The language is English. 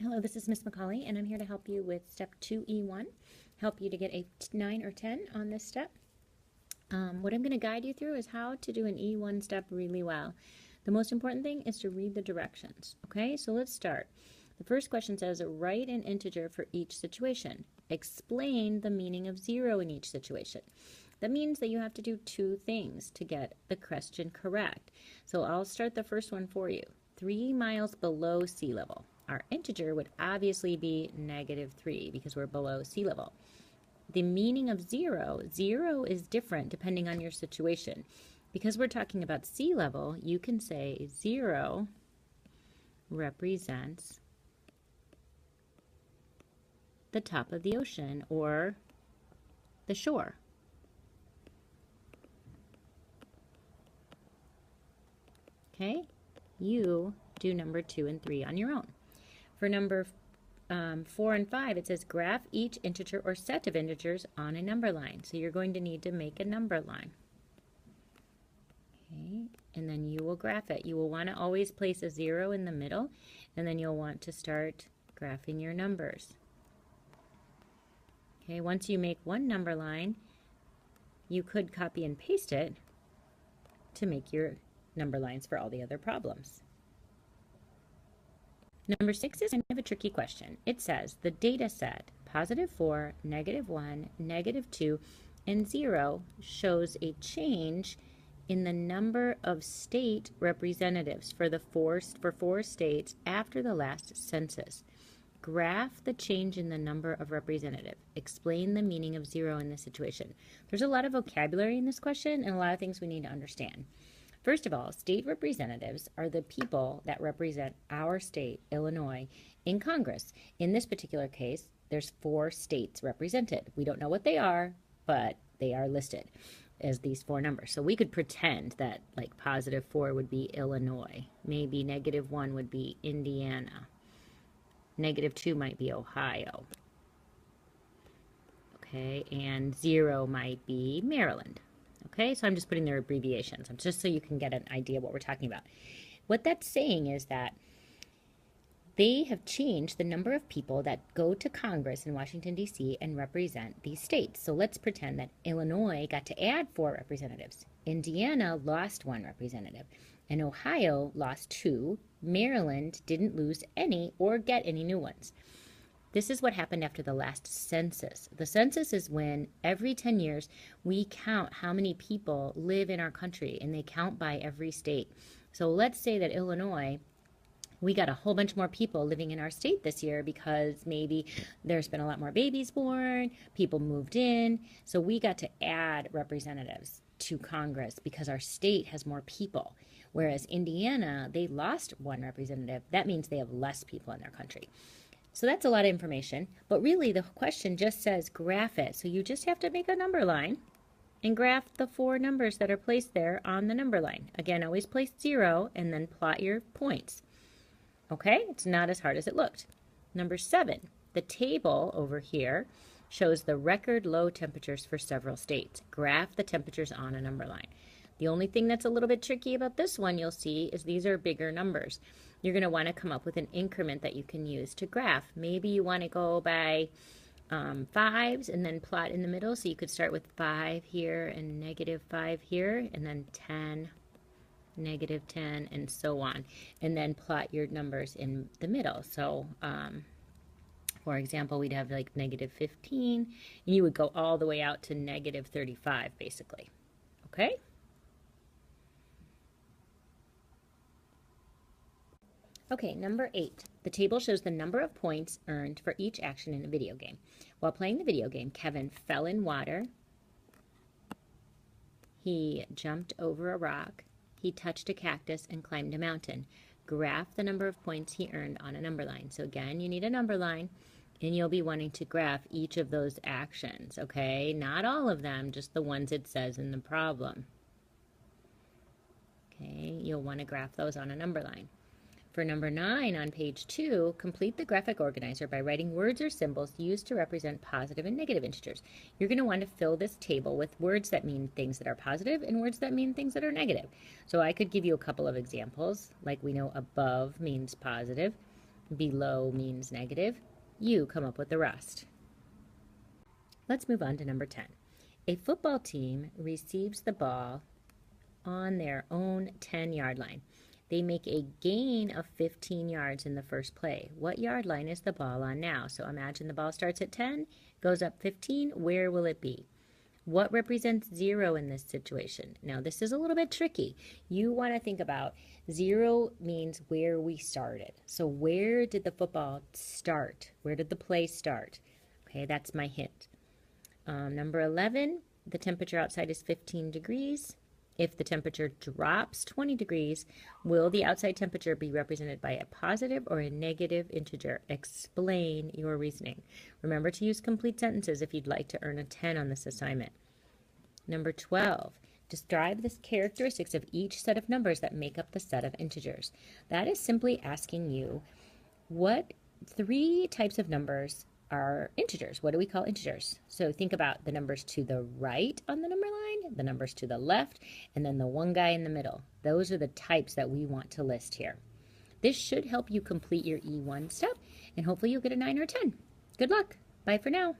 Hello, this is Miss McCauley, and I'm here to help you with step 2E1, help you to get a 9 or 10 on this step. What I'm going to guide you through is how to do an E1 step really well. The most important thing is to read the directions. Okay, so let's start. The first question says, write an integer for each situation. Explain the meaning of 0 in each situation. That means that you have to do two things to get the question correct. So I'll start the first one for you. 3 miles below sea level. Our integer would obviously be -3 because we're below sea level. The meaning of 0 is different depending on your situation. Because we're talking about sea level, you can say 0 represents the top of the ocean or the shore. Okay, you do number 2 and 3 on your own. For number 4 and 5, it says graph each integer or set of integers on a number line. So you're going to need to make a number line. Okay, and then you will graph it. You will want to always place a 0 in the middle, and then you'll want to start graphing your numbers. Okay, once you make one number line, you could copy and paste it to make your number lines for all the other problems. Number 6 is kind of a tricky question. It says the data set, +4, -1, -2, and 0 shows a change in the number of state representatives for four states after the last census. Graph the change in the number of representatives. Explain the meaning of 0 in this situation. There's a lot of vocabulary in this question and a lot of things we need to understand. First of all, state representatives are the people that represent our state, Illinois, in Congress. In this particular case, there's 4 states represented. We don't know what they are, but they are listed as these 4 numbers. So we could pretend that like +4 would be Illinois. Maybe -1 would be Indiana. -2 might be Ohio. Okay, and 0 might be Maryland. Okay, so I'm just putting their abbreviations, just so you can get an idea of what we're talking about. What that's saying is that they have changed the number of people that go to Congress in Washington, D.C. and represent these states. So let's pretend that Illinois got to add 4 representatives. Indiana lost 1 representative. And Ohio lost 2. Maryland didn't lose any or get any new ones. This is what happened after the last census. The census is when every 10 years we count how many people live in our country, and they count by every state. So let's say that Illinois, we got a whole bunch more people living in our state this year because maybe there's been a lot more babies born, people moved in, so we got to add representatives to Congress because our state has more people. Whereas Indiana, they lost 1 representative. That means they have less people in their country. So that's a lot of information, but really the question just says graph it. So you just have to make a number line and graph the 4 numbers that are placed there on the number line. Again, always place 0 and then plot your points. Okay, it's not as hard as it looked. Number 7, the table over here shows the record low temperatures for several states. Graph the temperatures on a number line. The only thing that's a little bit tricky about this one, you'll see, is these are bigger numbers. You're going to want to come up with an increment that you can use to graph. Maybe you want to go by 5s and then plot in the middle. So you could start with 5 here and -5 here, and then 10, -10, and so on. And then plot your numbers in the middle. So, for example, we'd have like -15, and you would go all the way out to -35, basically. Okay? Okay, number 8. The table shows the number of points earned for each action in a video game. While playing the video game, Kevin fell in water. He jumped over a rock. He touched a cactus and climbed a mountain. Graph the number of points he earned on a number line. So again, you need a number line, and you'll be wanting to graph each of those actions, okay? Not all of them, just the ones it says in the problem. Okay, you'll want to graph those on a number line. For number 9 on page 2, complete the graphic organizer by writing words or symbols used to represent positive and negative integers. You're going to want to fill this table with words that mean things that are positive and words that mean things that are negative. So I could give you a couple of examples, like we know above means positive, below means negative. You come up with the rest. Let's move on to number 10. A football team receives the ball on their own 10-yard line. They make a gain of 15 yards in the first play. What yard line is the ball on now? So imagine the ball starts at 10, goes up 15. Where will it be? What represents 0 in this situation? Now, this is a little bit tricky. You want to think about 0 means where we started. So where did the football start? Where did the play start? Okay, that's my hint. Number 11, the temperature outside is 15 degrees. If the temperature drops 20 degrees, will the outside temperature be represented by a positive or a negative integer? Explain your reasoning. Remember to use complete sentences if you'd like to earn a 10 on this assignment. Number 12, describe the characteristics of each set of numbers that make up the set of integers. That is simply asking you what 3 types of numbers are integers. What do we call integers? So think about the numbers to the right on the number line, the numbers to the left, and then the one guy in the middle. Those are the types that we want to list here. This should help you complete your E1 step, and hopefully you'll get a 9 or a 10. Good luck. Bye for now.